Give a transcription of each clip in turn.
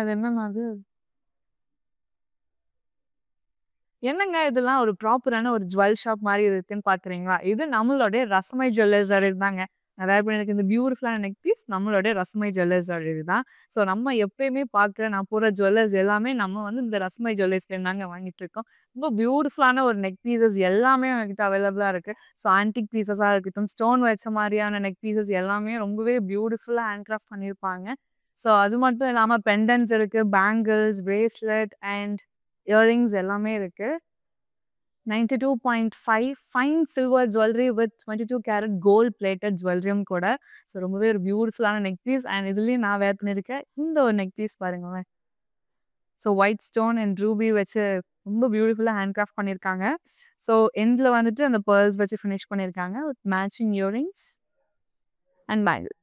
அது என்னங்க அது? என்னங்க இதெல்லாம் ஒரு ப்ராப்பரான ஒரு ஜுவல் ஷாப் மாரி இருக்குன்னு பார்க்குறீங்களா? இது நம்மளுடைய ரசமை ஜுவல்லர்ஸோடது தாங்க. நிறைய பேர் எனக்கு இந்த பியூட்டிஃபுல்லான நெக் பீஸ் நம்மளுடைய ரசமை ஜுவல்லர்ஸோடது தான். ஸோ நம்ம எப்பயுமே பார்க்குற நான் போடுற ஜுவல்லர்ஸ் எல்லாமே நம்ம வந்து இந்த ரசமை ஜுவல்லர்ஸ்லேருந்து தாங்க வாங்கிட்டுருக்கோம். ரொம்ப பியூட்டிஃபுல்லான ஒரு நெக் பீஸஸ் எல்லாமே எங்ககிட்ட அவைலபிளா இருக்கு. ஸோ ஆன்டிக் பீஸஸா இருக்கட்டும், ஸ்டோன் வச்ச மாரியான நெக் பீஸஸ் எல்லாமே ரொம்பவே பியூட்டிஃபுல்லா ஹேண்ட் கிராஃப்ட் பண்ணியிருப்பாங்க. ஸோ அது மட்டும் இல்லாம பெண்டன்ட்ஸ் இருக்கு, பேங்கிள்ஸ், பிரேஸ்லெட் அண்ட் இயரிங்ஸ் எல்லாமே இருக்கு. 92.5 fine silver jewellery with 22 carat gold plated ஜுவல்லரியும் கூட. ஸோ ரொம்பவே ஒரு பியூட்டிஃபுல்லான நெக் பீஸ் அண்ட் இதுலயும் நான் வேர் பண்ணியிருக்கேன். இந்த ஒரு நெக் பீஸ் பாருங்களேன். So white stone and Ruby வச்சு ரொம்ப பியூட்டிஃபுல்லா ஹேண்ட் கிராஃப்ட் பண்ணியிருக்காங்க. ஸோ எண்ட்ல வந்துட்டு அந்த பெர்ல்ஸ் வச்சு ஃபினிஷ் பண்ணியிருக்காங்க with matching earrings and bangle.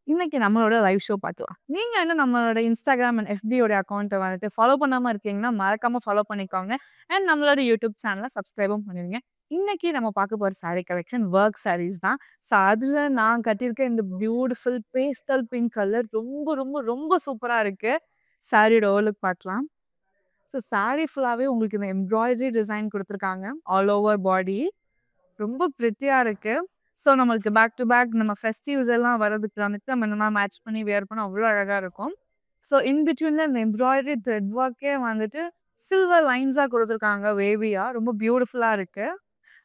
இன்னைக்கு நம்மளோட லைவ் ஷோ பார்க்கலாம். நீங்க இன்னும் நம்மளோட Instagram அண்ட் FB ஓட அக்கவுண்ட்ட வந்துட்டு ஃபாலோ பண்ணாம இருக்கீங்கன்னா, மறக்காம ஃபாலோ பண்ணிக்கோங்க. அண்ட் நம்மளோட YouTube சேனல சப்ஸ்கிரைபும் பண்ணிடுங்க. இன்னைக்கு நம்ம பார்க்க போற சாரி கலெக்ஷன் வொர்க் சாரீஸ் தான். ஸோ அதுல நான் கட்டியிருக்க இந்த பியூட்டிஃபுல் பேஸ்டல் பிங்க் கலர் ரொம்ப ரொம்ப ரொம்ப சூப்பரா இருக்கு. சாரியோட ஓவர்லுக் பார்க்கலாம். ஸோ சாரி ஃபுல்லாவே உங்களுக்கு இந்த எம்ப்ராய்டரி டிசைன் குடுத்துருக்காங்க. ஆல் ஓவர் பாடி. ரொம்ப பிரிட்டியா இருக்கு. ஸோ நம்மளுக்கு பேக் டு பேக் நம்ம ஃபெஸ்டிவ்ஸ் எல்லாம் வரதுக்கு வந்துட்டு நம்ம இந்த மாரி மேட்ச் பண்ணி வியர் பண்ணா அவ்ளோ அழகா இருக்கும். ஸோ இன் பிட்வீன்ல இந்த எம்ப்ராய்டரி த்ரெட் ஒர்க்கே வந்துட்டு சில்வர் லைன்ஸா குடுத்துருக்காங்க வேவியா. ரொம்ப பியூட்டிஃபுல்லா இருக்கு.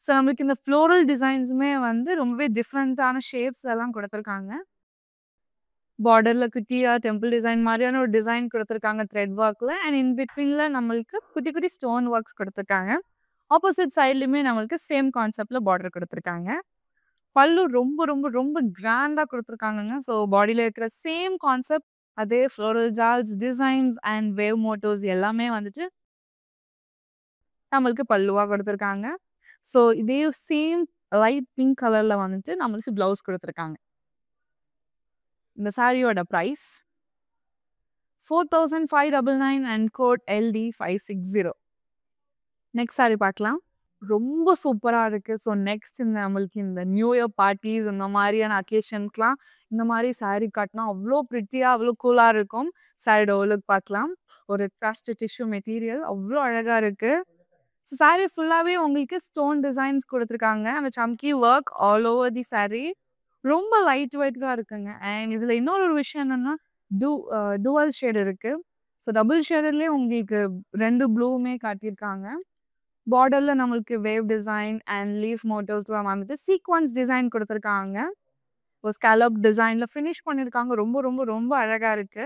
ஸோ நம்மளுக்கு இந்த ஃப்ளோரல் டிசைன்ஸுமே வந்து ரொம்பவே டிஃப்ரெண்ட்டான ஷேப்ஸ் எல்லாம் குடுத்துருக்காங்க. பார்டர்ல குட்டியா டெம்பிள் டிசைன் மாரியான ஒரு டிசைன் குடுத்துருக்காங்க த்ரெட் ஒர்க்ல. அண்ட் இன் பிட்வீன்ல நம்மளுக்கு குட்டி குட்டி ஸ்டோன் ஒர்க்ஸ் குடுத்துருக்காங்க. ஆப்போசிட் சைட்லயுமே நம்மளுக்கு சேம் கான்செப்ட்ல பார்டர் குடுத்துருக்காங்க. பல்லு ரொம்ப ரொம்ப ரொம்ப கிராண்டா குடுத்துருக்காங்கங்க. ஸோ பாடியில இருக்கிற சேம் கான்செப்ட் அதே ஃப்ளோரல் ஜால்ஸ், டிசைன்ஸ் அண்ட் வேவ் மோட்டிவ்ஸ் எல்லாமே வந்துட்டு நம்மளுக்கு பல்லுவா குடுத்துருக்காங்க. ஸோ இதே சேம் லைட் பிங்க் கலர்ல வந்துட்டு நம்மளுக்கு ப்ளவுஸ் குடுத்துருக்காங்க. இந்த சாரியோட price 4599 and code LD560. Next sorry பார்க்கலாம். ரொம்ப சூப்பரா இருக்கு. ஸோ நெக்ஸ்ட் இந்த நம்மளுக்கு இந்த நியூ இயர் பார்ட்டீஸ் இந்த மாரியான அக்கேஷன்க்குலாம் இந்த மாரி சாரி கட்டினா அவ்ளோ பிரிட்டியா, அவ்ளோ கூலா இருக்கும். சாரியோட ஓவர்லுக் பார்க்கலாம். ஒரு க்ரஷ்ட் டிஷ்யூ மெட்டீரியல் அவ்ளோ அழகா இருக்கு. ஸோ சாரி ஃபுல்லாவே உங்களுக்கு ஸ்டோன் டிசைன்ஸ் குடுத்துருக்காங்க. அந்த சம்கி work all over the sari. ரொம்ப லைட் வெயிட்டா இருக்குங்க. அண்ட் இதுல இன்னொரு ஒரு விஷயம் என்னன்னா, டூவல் ஷேட் இருக்கு. ஸோ டபுள் ஷேடட்லயே உங்களுக்கு 2 ப்ளூவுமே காட்டியிருக்காங்க. பார்டர்ல நம்மளுக்கு வேவ் டிசைன் அண்ட் லீஃப் மோட்டிவ்ஸ்லாம் வந்துட்டு சீக்வென்ஸ் டிசைன் குடுத்துருக்காங்க. ஒரு ஸ்காலப் டிசைன்ல ஃபினிஷ் பண்ணியிருக்காங்க. ரொம்ப ரொம்ப ரொம்ப அழகா இருக்கு.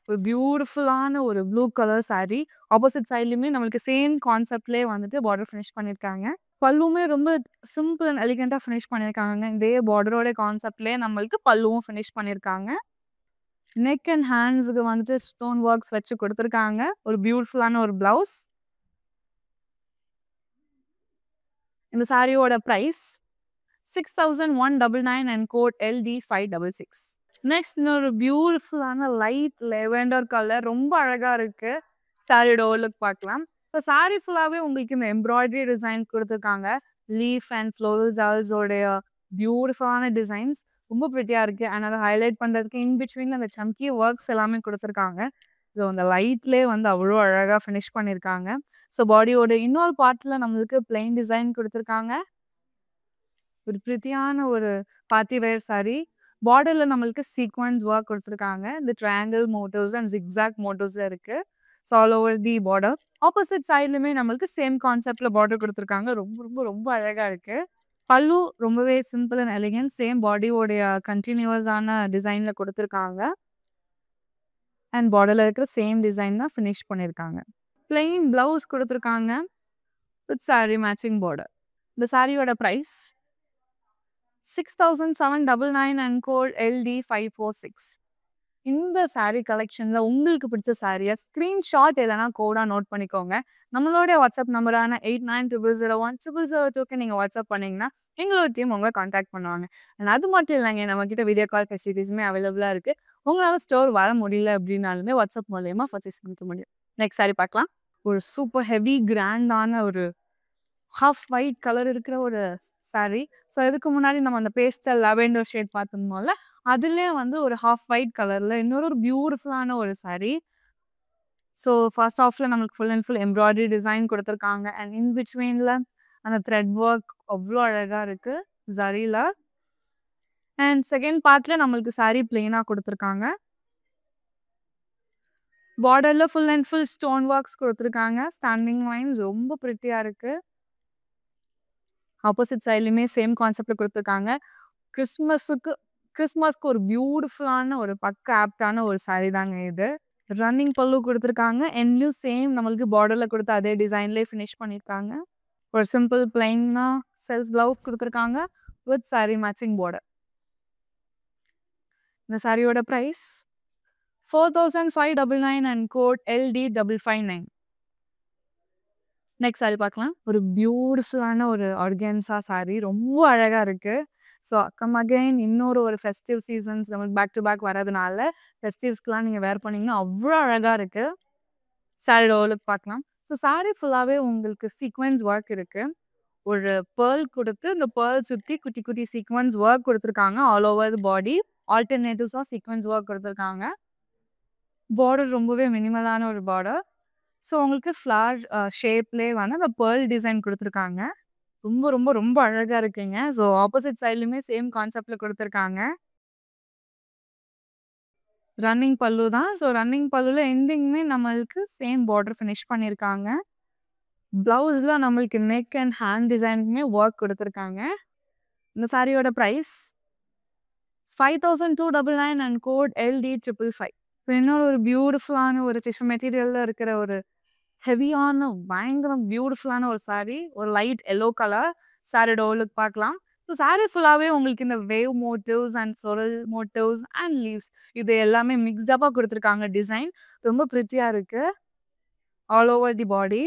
ஒரு பியூட்டிஃபுல்லான ஒரு ப்ளூ கலர் சாரி. ஆப்போசிட் சைட்லயுமே நம்மளுக்கு சேம் கான்செப்ட்லயே வந்துட்டு பார்டர் ஃபினிஷ் பண்ணியிருக்காங்க. பல்லுவுமே ரொம்ப சிம்பிள் அண்ட் எலிகன்ட்டா ஃபினிஷ் பண்ணியிருக்காங்கங்க. இதே பார்டரோட கான்செப்ட்லயே நம்மளுக்கு பல்லுவும் ஃபினிஷ் பண்ணியிருக்காங்க. நெக் அண்ட் ஹேண்ட்ஸ்க்கு வந்துட்டு ஸ்டோன் ஒர்க்ஸ் வச்சு குடுத்துருக்காங்க. ஒரு பியூட்டிஃபுல்லான ஒரு ப்ளவுஸ். இந்த சாரியோட price 6199 and code LD566. Next இன்னொரு பியூட்டிஃபுல்லான லைட் லெவெண்டர் கலர் ரொம்ப அழகா இருக்கு. சாரியோட ஓவர்லுக் பார்க்கலாம். இப்போ சாரி ஃபுல்லாவே உங்களுக்கு இந்த எம்ப்ராய்டரி டிசைன் குடுத்துருக்காங்க. லீஃப் அண்ட் ஃப்ளோரல் ஜால்ஸ் உடைய பியூட்டிஃபுல்லான டிசைன்ஸ் ரொம்ப பிரிட்டியா இருக்கு. அண்ட் அத ஹைலைட் பண்றதுக்கு இன் பிட்வீன்ல அந்த சம்கி ஒர்க்ஸ் எல்லாமே குடுத்துருக்காங்க. ஸோ அந்த லைட்லயே வந்து அவ்ளோ அழகா ஃபினிஷ் பண்ணியிருக்காங்க. ஸோ பாடியோட இன்னொரு பார்ட்ல நம்மளுக்கு பிளெயின் டிசைன் குடுத்துருக்காங்க. ஒரு பிரிட்டியான ஒரு பார்ட்டி வேர் சாரி. பார்டர்ல நம்மளுக்கு சீக்வென்ஸ் ஒர்க் குடுத்துருக்காங்க. இந்த ட்ரையாங்கிள் மோட்டிவ்ஸ் அண்ட் ஜிக்ஸாக் மோட்டிவ்ஸ்ல இருக்கு. So all over the border. Opposite சைட்லயுமே நம்மளுக்கு சேம் கான்செப்ட்ல பார்டர் குடுத்துருக்காங்க. ரொம்ப ரொம்ப ரொம்ப அழகா இருக்கு. பல்லு ரொம்பவே சிம்பிள் அண்ட் எலிகன்ட். சேம் பாடியோடைய கன்டினியூவஸான டிசைன்ல குடுத்துருக்காங்க. அண்ட் பார்டர்ல இருக்கிற சேம் டிசைன் தான் ஃபினிஷ் பண்ணியிருக்காங்க. பிளெயின் ப்ளவுஸ் குடுத்துருக்காங்க. With saree matching border. இந்த சாரியோட பிரைஸ் 6799 அண்ட் கோட் LD546. இந்த சாரி கலெக்ஷன்ல உங்களுக்கு பிடிச்ச சாரிய ஸ்கிரீன்ஷாட் இல்லைனா கோடா நோட் பண்ணிக்கோங்க. நம்மளுடைய வாட்ஸ்அப் நம்பரான 8900010002க்கு நீங்க வாட்ஸ்அப் பண்ணீங்கன்னா எங்களோட டீம் உங்களை கான்டாக்ட் பண்ணுவாங்க. அண்ட் அது மட்டும் இல்லைங்க, நம்ம கிட்ட வீடியோ கால் ஃபெசிலிட்டிஸுமே அவைலபிளா இருக்கு. உங்களால ஸ்டோர் வர முடியல அப்படின்னாலுமே வாட்ஸ்அப் மூலியமா பர்ச்சேஸ் பண்ணிக்க முடியும். நெக்ஸ்ட் சாரி பார்க்கலாம். ஒரு சூப்பர் ஹெவி கிராண்டான ஒரு ஹாஃப் ஒயிட் கலர் இருக்கிற ஒரு சாரி. ஸோ இதுக்கு முன்னாடி நம்ம அந்த பேஸ்டல் லாவெண்டர் ஷேட் பார்த்திருந்தோம்ல, அதிலயே வந்து ஒரு ஹாஃப் ஒயிட் கலர்ல இன்னொரு ஒரு பியூட்டிஃபுல்லான ஒரு சாரி. ஸோ ஃபர்ஸ்ட் ஹாஃப்ல நமக்கு full and full embroidery design குடுத்துருக்காங்க. அண்ட் இன் பிட்வீன்ல அந்த த்ரெட் ஒர்க் அவ்ளோ அழகா இருக்கு ஜரில. அண்ட் செகண்ட் பார்ட்ல நம்மளுக்கு சாரி பிளெயினா குடுத்துருக்காங்க. பார்டர்ல full and full stone works குடுத்துருக்காங்க. ஸ்டாண்டிங் லைன்ஸ் ரொம்ப பிரிட்டியா இருக்கு. ஆப்போசிட் சைட்லயுமே சேம் கான்செப்ட்ல குடுத்துருக்காங்க. கிறிஸ்மஸ்க்கு ஒரு பியூட்டிஃபுல்லான ஒரு பக்க ஆப்டான ஒரு சாரி தாங்க இது. ரன்னிங் பல்லு குடுத்துருக்காங்க. எண்ட்லயும் சேம் நம்மளுக்கு பார்டர்ல குடுத்த அதே டிசைன்லயே ஃபினிஷ் பண்ணியிருக்காங்க. ஒரு சிம்பிள் பிளெயினா செல்ஃப் பிளவுஸ் குடுத்துருக்காங்க வித் சாரி மேட்சிங் பார்டர். இந்த சாரியோட price 4599 and code LD559. Next sorry பார்க்கலாம். ஒரு பியூட்டிஃபுல்லான ஒரு ஆர்கன்ஸா சாரி. ரொம்ப அழகா இருக்கு. ஸோ கம் அகைன் இன்னொரு ஒரு ஃபெஸ்டிவ் சீசன்ஸ் நமக்கு பேக் டு பேக் வரதுனால, ஃபெஸ்டிவ்ஸ்க்குலாம் நீங்க வேர் பண்ணீங்கன்னா அவ்ளோ அழகா இருக்கு. சாரியோட லுக் பார்க்கலாம். ஸோ சாரி ஃபுல்லாவே உங்களுக்கு சீக்வென்ஸ் ஒர்க் இருக்கு. ஒரு பெர்ல் குடுத்து, இந்த பெர்ல் சுத்தி குட்டி குட்டி சீக்வென்ஸ் ஒர்க் குடுத்துருக்காங்க. All over the body. ஆல்டர்னேட்டிவ்ஸா சீக்வென்ஸ் ஒர்க் குடுத்துருக்காங்க. பார்டர் ரொம்பவே மினிமலான ஒரு பார்டர். ஸோ உங்களுக்கு ஃப்ளவர் ஷேப்லயே வந்து அந்த பெர்ல் டிசைன் குடுத்துருக்காங்க. ரொம்ப ரொம்ப ரொம்ப அழகா இருக்குங்க. ஸோ ஆப்போசிட் சைட்லயுமே சேம் கான்செப்ட்ல குடுத்துருக்காங்க. ரன்னிங் பல்லு தான். ஸோ ரன்னிங் பல்லுல எண்டிங்குமே நம்மளுக்கு சேம் பார்டர் ஃபினிஷ் பண்ணியிருக்காங்க. பிளவுஸ்ல நம்மளுக்கு நெக் அண்ட் ஹேண்ட் டிசைனுக்குமே ஒர்க் குடுத்துருக்காங்க. இந்த சாரியோட பிரைஸ் 5299 அண்ட் கோட் LD555. இன்னொரு ஒரு பியூட்டிஃபுல்லான ஒரு டிஷ்யூ மெட்டீரியல்ல இருக்கிற ஒரு ஹெவியான பயங்கர பியூட்டிஃபுல்லான ஒரு சாரி. ஒரு லைட் எல்லோ கலர். சாரியோட லுக் பார்க்கலாம். ஸோ சாரி ஃபுல்லாவே உங்களுக்கு இந்த wave motives and floral motives and leaves இது எல்லாமே மிக்ஸ்டப்பா குடுத்துருக்காங்க டிசைன். ரொம்ப பிரிட்டியா இருக்கு. All over the body.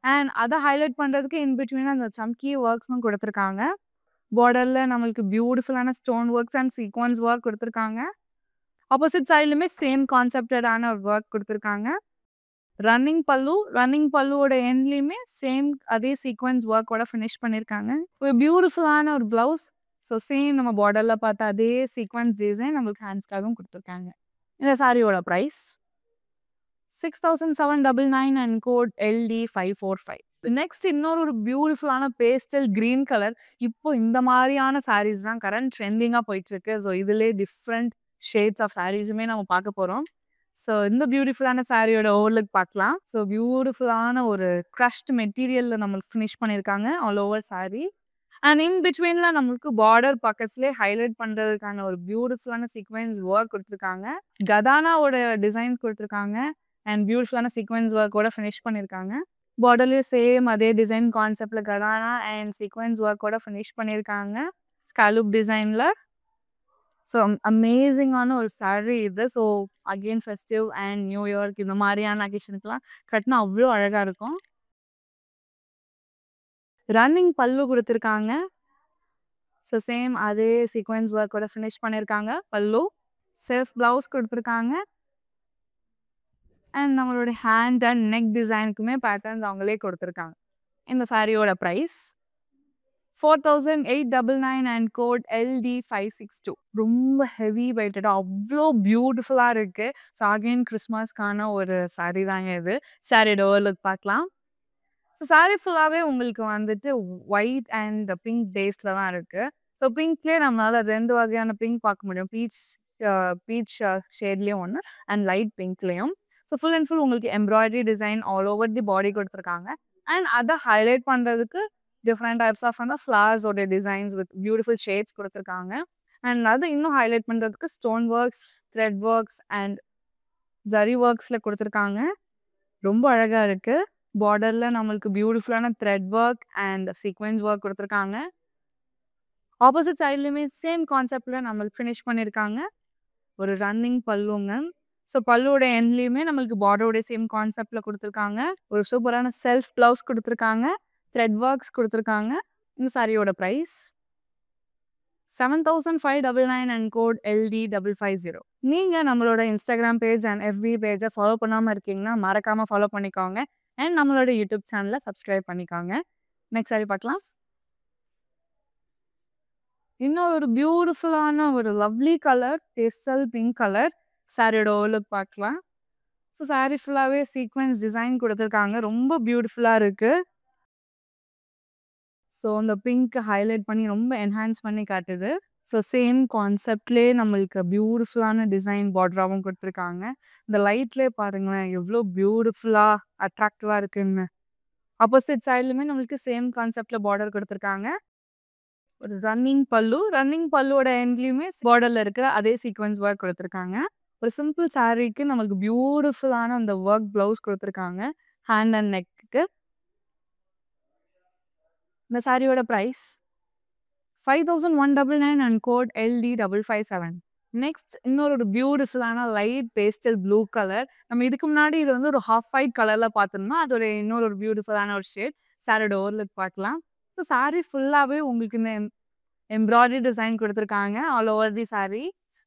And அத ஹைலைட் பண்றதுக்கு இன் பிட்வீன் அந்த சம்கி ஒர்க்ஸும் குடுத்துருக்காங்க. பார்டர்ல நம்மளுக்கு பியூட்டிஃபுல்லான stone works and sequins work குடுத்துருக்காங்க. ஆப்போசிட் சைட்லயுமே சேம் கான்செப்டடான ஒரு ஒர்க் குடுத்துருக்காங்க. ரன்னிங் பல்லுவோட எண்ட்லயுமே சேம் அதே சீக்வென்ஸ் ஒர்க்கோட ஃபினிஷ் பண்ணியிருக்காங்க. ஒரு பியூட்டிஃபுல்லான ஒரு பிளவுஸ். ஸோ சேம் நம்ம பார்டர்ல பார்த்த அதே சீக்வென்ஸ் டிசைன் நம்மளுக்கு ஹேண்ட்ஸ்க்காகவும் குடுத்துருக்காங்க. இந்த சாரியோட price 6799 and code LD545. Next இன்னொரு ஒரு பியூட்டிஃபுல்லான பேஸ்டல் கிரீன் கலர். இப்போ இந்த மாதிரியான சாரீஸ் தான் கரண்ட் ட்ரெண்டிங்கா போயிட்டு இருக்கு. ஸோ இதுலயே டிஃப்ரெண்ட் ஷேட்ஸ் ஆஃப் சாரீஸுமே நம்ம பார்க்க போறோம். ஸோ இந்த பியூட்டிஃபுல்லான சாரியோட ஓவர்லுக் பார்க்கலாம். ஸோ பியூட்டிஃபுல்லான ஒரு க்ரஷ்ட் மெட்டீரியல்ல நம்மளுக்கு ஃபினிஷ் பண்ணியிருக்காங்க all over sari. And in பிட்வீன்ல நம்மளுக்கு பார்டர் பக்கத்துலேயே ஹைலைட் பண்றதுக்கான ஒரு பியூட்டிஃபுல்லான சீக்வென்ஸ் ஒர்க் குடுத்துருக்காங்க. கதானாவோட டிசைன்ஸ் குடுத்துருக்காங்க. அண்ட் பியூட்டிஃபுல்லான சீக்வென்ஸ் ஒர்க்கோட ஃபினிஷ் பண்ணியிருக்காங்க. பார்டர்லயும் சேம் அதே டிசைன் கான்செப்ட்ல கதானா அண்ட் சீக்வென்ஸ் ஒர்க்கோட ஃபினிஷ் பண்ணியிருக்காங்க. ஸ்காலப் டிசைன்ல. ஸோ அமேசிங்கான ஒரு சாரி இது. So again festive and new இயர்க்கு இந்த மாதிரியான அக்கேஷனுக்குலாம் கட்டினா அவ்வளோ அழகா இருக்கும். ரன்னிங் பல்லு குடுத்துருக்காங்க. ஸோ சேம் அதே சீக்வென்ஸ் ஒர்க்கோட ஃபினிஷ் பண்ணியிருக்காங்க பல்லு. செல்ஃப் பிளவுஸ் குடுத்துருக்காங்க. அண்ட் நம்மளோட ஹேண்ட் அண்ட் நெக் டிசைனுக்குமே பேட்டர்ன்ஸ் அவங்களே குடுத்துருக்காங்க. இந்த சாரியோட பிரைஸ் 4899 அண்ட் கோட் LD562. ரொம்ப ஹெவி வெயிட்டடா அவ்ளோ பியூட்டிஃபுல்லா இருக்கு. ஸோ அகைன் கிறிஸ்மஸ்க்கான ஒரு சாரி தாங்க இது. சாரியோட ஓவர்லுக் பார்க்கலாம். ஸோ சாரி ஃபுல்லாவே உங்களுக்கு வந்துட்டு ஒயிட் அண்ட் பிங்க் பேஸ்ல தான் இருக்கு. ஸோ பிங்க்லேயே நம்மளால 2 வகையான பிங்க் பார்க்க முடியும். பீச் ஷேட்லயும் ஒண்ணு அண்ட் லைட் பிங்க்லயும். ஸோ ஃபுல் அண்ட் ஃபுல் உங்களுக்கு embroidery design all over the body குடுத்துருக்காங்க. அண்ட் அதை ஹைலைட் பண்றதுக்கு டிஃப்ரெண்ட் டைப்ஸ் ஆஃப் அந்த ஃப்ளவர்ஸோட டிசைன்ஸ் வித் பியூட்டிஃபுல் ஷேட்ஸ் குடுத்துருக்காங்க. அண்ட் அது இன்னும் ஹைலைட் பண்றதுக்கு stone works, thread works and zari ஒர்க்ஸ்ல குடுத்துருக்காங்க. ரொம்ப அழகா இருக்கு. பார்டர்ல நம்மளுக்கு பியூட்டிஃபுல்லான thread work and sequins work குடுத்துருக்காங்க. ஆப்போசிட் சைட்லயுமே சேம் கான்செப்ட்ல நம்மளுக்கு ஃபினிஷ் பண்ணியிருக்காங்க. ஒரு ரன்னிங் பல்லுங்க. ஸோ பல்லுவோட எண்ட்லயுமே நம்மளுக்கு பார்டரோட சேம் கான்செப்ட்ல குடுத்துருக்காங்க. ஒரு சூப்பரான செல்ஃப் பிளவுஸ் குடுத்துருக்காங்க. த்ரெட் ஒர்க்ஸ் குடுத்துருக்காங்க. இந்த சாரியோட பிரைஸ் 7599 அண்ட் கோட் LD550. நீங்க நம்மளோட இன்ஸ்டாகிராம் பேஜ் அண்ட் FB பேஜை ஃபாலோ பண்ணாம இருக்கீங்கன்னா மறக்காம ஃபாலோ பண்ணிக்கோங்க. அண்ட் நம்மளோட யூடியூப் சேனலை சப்ஸ்கிரைப் பண்ணிக்கோங்க. நெக்ஸ்ட் சாரி பார்க்கலாம். இன்னும் ஒரு பியூட்டிஃபுல்லான ஒரு lovely colour pastel pink colour சாரியோட ஓவர்லுக் பார்க்கலாம். ஸோ சாரி ஃபுல்லாகவே சீக்வென்ஸ் டிசைன் கொடுத்துருக்காங்க. ரொம்ப பியூட்டிஃபுல்லாக இருக்குது. ஸோ அந்த பிங்க் ஹைலைட் பண்ணி ரொம்ப என்ஹான்ஸ் பண்ணி காட்டுது. ஸோ சேம் கான்செப்ட்லேயே நம்மளுக்கு பியூட்டிஃபுல்லான டிசைன் பார்டராகவும் கொடுத்துருக்காங்க. இந்த லைட்லேயே பாருங்களேன் எவ்வளோ பியூட்டிஃபுல்லாக அட்ராக்டிவாக இருக்குன்னு. ஆப்போசிட் சைட்லையுமே நம்மளுக்கு சேம் கான்செப்டில் பார்டர் கொடுத்துருக்காங்க. ஒரு ரன்னிங் பல்லுவோட எண்ட்லையுமே பார்டரில் இருக்கிற அதே சீக்வென்ஸ் ஒர்க் கொடுத்துருக்காங்க. ஒரு சிம்பிள் சாரீக்கு நம்மளுக்கு பியூட்டிஃபுல்லான அந்த ஒர்க் ப்ளவுஸ் கொடுத்துருக்காங்க ஹேண்ட் அண்ட் நெக்குக்கு. இந்த சாரியோட price 5199 and code LD557. Next இன்னொரு பியூட்டிஃபுல்லான லைட் பேஸ்டல் ப்ளூ கலர். நம்ம இதுக்கு முன்னாடி இது வந்து ஒரு ஹாஃப் ஒயிட் கலரில் பார்த்தோம்னா அதோட இன்னொரு பியூட்டிஃபுல்லான ஒரு ஷேட். சாரியோட ஓவர்லுக் பார்க்கலாம். ஸோ சாரீ ஃபுல்லாகவே உங்களுக்கு இந்த எம்ப்ராய்டரி டிசைன் கொடுத்துருக்காங்க ஆல் ஓவர் தி sari.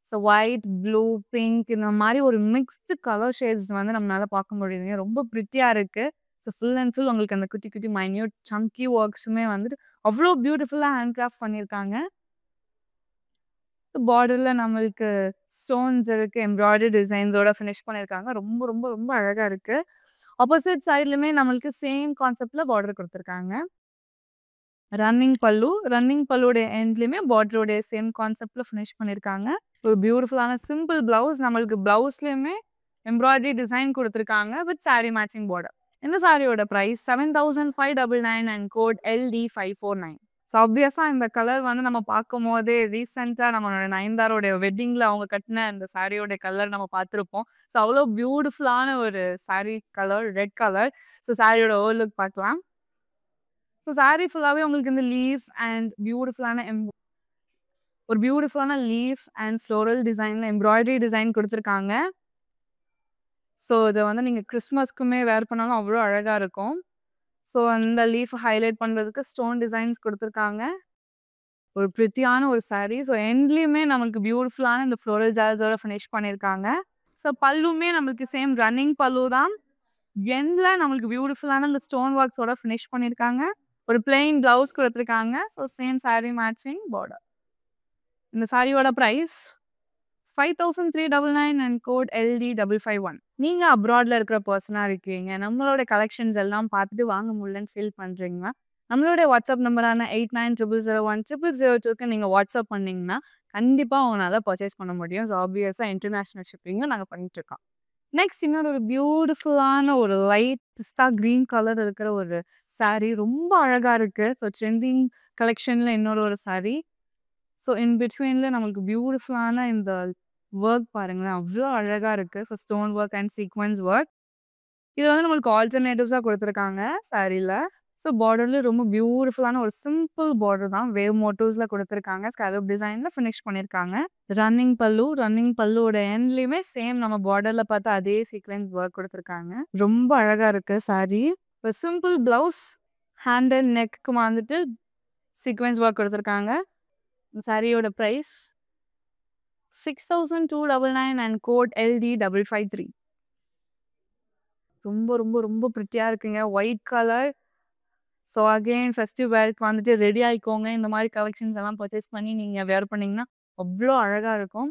So white, blue, pink இந்த மாதிரி ஒரு மிக்ஸ்டு கலர் ஷேட்ஸ் வந்து நம்மளால பார்க்க முடியுதுங்க. ரொம்ப ப்ரிட்டியாக இருக்குது. ஸோ ஃபுல் அண்ட் ஃபுல் உங்களுக்கு அந்த குட்டி குட்டி மைன்யூட் சங்கி ஒர்க்ஸுமே வந்துட்டு அவ்வளோ பியூட்டிஃபுல்லாக ஹேண்ட் கிராஃப்ட் பண்ணியிருக்காங்க. பார்டரில் நம்மளுக்கு ஸ்டோன்ஸ் இருக்குது, எம்ப்ராய்டரி டிசைன்ஸோட ஃபினிஷ் பண்ணியிருக்காங்க. ரொம்ப ரொம்ப ரொம்ப அழகாக இருக்குது. ஆப்போசிட் சைட்லையுமே நம்மளுக்கு சேம் கான்செப்டில் பார்டர் கொடுத்துருக்காங்க. ரன்னிங் பல்லுவோட எண்ட்லையுமே பார்டரோடைய சேம் கான்செப்டில் ஃபினிஷ் பண்ணியிருக்காங்க. ஒரு பியூட்டிஃபுல்லான சிம்பிள் ப்ளவுஸ். நம்மளுக்கு ப்ளவுஸ்லையுமே எம்ப்ராய்டரி டிசைன் கொடுத்துருக்காங்க வித் சாரீ மேட்சிங் பார்டர். இந்த சாரியோட price 7599 and code LD549. So ஆப்வியஸாக இந்த கலர் வந்து நம்ம பார்க்கும் போதே ரீசெண்டாக நம்மளோட நயன்தாரோடைய வெட்டிங்கில் அவங்க கட்டின இந்த சாரியோட கலர் நம்ம பார்த்துருப்போம். ஸோ அவ்வளோ பியூட்டிஃபுல்லான ஒரு sari colour, red colour. So சாரியோட ஓவர்லுக் பார்க்கலாம். ஸோ சாரீ ஃபுல்லாகவே உங்களுக்கு இந்த லீஃப் அண்ட் ஒரு பியூட்டிஃபுல்லான லீஃப் அண்ட் ஃப்ளோரல் டிசைனில் எம்ப்ராய்டரி டிசைன் கொடுத்துருக்காங்க. ஸோ இதை வந்து நீங்கள் கிறிஸ்மஸ்க்குமே வேர் பண்ணாலும் அவ்வளோ அழகாக இருக்கும். ஸோ அந்த லீஃப் ஹைலைட் பண்ணுறதுக்கு ஸ்டோன் டிசைன்ஸ் கொடுத்துருக்காங்க. ஒரு ப்ரிட்டியான ஒரு சாரீ. ஸோ எண்ட்லேயுமே நம்மளுக்கு பியூட்டிஃபுல்லான இந்த ஃப்ளோரல் ஜால்ஸோட ஃபினிஷ் பண்ணியிருக்காங்க. ஸோ பல்லுமே நம்மளுக்கு சேம் ரன்னிங் பல்லு தான். எண்டில் நம்மளுக்கு பியூட்டிஃபுல்லான இந்த ஸ்டோன் ஒர்க்ஸோட ஃபினிஷ் பண்ணியிருக்காங்க. ஒரு பிளெயின் ப்ளவுஸ் கொடுத்துருக்காங்க. So same sari matching border. இந்த சாரியோட ப்ரைஸ் 5399 அண்ட் கோட் LD551. நீங்கள் அப்ராடில் இருக்கிற பர்சனாக இருக்கீங்க, நம்மளோட கலெக்ஷன்ஸ் எல்லாம் பார்த்துட்டு வாங்க முடியலன்னு ஃபீல் பண்ணுறீங்கன்னா நம்மளோட வாட்ஸ்அப் நம்பரான 8900010002க்கு நீங்கள் வாட்ஸ்அப் பண்ணிங்கன்னா கண்டிப்பாக உங்களால் பர்ச்சேஸ் பண்ண முடியும். ஸோ ஆப்வியஸாக இன்டர்நேஷ்னல் ஷிப்பிங்கும் நாங்கள் பண்ணிட்டுருக்கோம். நெக்ஸ்ட் இன்னொரு ஒரு பியூட்டிஃபுல்லான ஒரு லைட் பிஸ்தா க்ரீன் கலர் இருக்கிற ஒரு சாரீ. ரொம்ப அழகாக இருக்குது. ஸோ ட்ரெண்டிங் கலெக்ஷனில் இன்னொரு ஒரு சாரீ. ஸோ இன் பிட்வீனில் நம்மளுக்கு பியூட்டிஃபுல்லான இந்த ஒர்க் பாருங்களேன் அவ்வளோ அழகாக இருக்குது. So stone work and sequins work. இது வந்து நம்மளுக்கு ஆல்டர்னேட்டிவ்ஸாக கொடுத்துருக்காங்க சாரியில். ஸோ பார்டரில் ரொம்ப பியூட்டிஃபுல்லான ஒரு சிம்பிள் பார்டர் தான். வேவ் மோட்டிவ்ஸில் கொடுத்துருக்காங்க. ஸ்கேலப் டிசைனில் ஃபினிஷ் பண்ணியிருக்காங்க. ரன்னிங் பல்லுவோட எண்ட்லேயுமே சேம் நம்ம பார்டரில் பார்த்து அதே சீக்வென்ஸ் ஒர்க் கொடுத்துருக்காங்க. ரொம்ப அழகாக இருக்குது சாரீ. இப்போ simple blouse, hand and neck வந்துட்டு சீக்வென்ஸ் ஒர்க் கொடுத்துருக்காங்க. சாரியோட ப்ரைஸ் 6299 அண்ட் கோட் LD553. ரொம்ப ரொம்ப ரொம்ப ப்ரிட்டியாக இருக்குங்க. White colour. So again festive வேர்க்கு வந்துட்டு ரெடி ஆகிக்கோங்க. இந்த மாதிரி கலெக்ஷன்ஸ் எல்லாம் பர்ச்சேஸ் பண்ணி நீங்கள் வேர் பண்ணிங்கன்னா அவ்வளோ அழகாக இருக்கும்.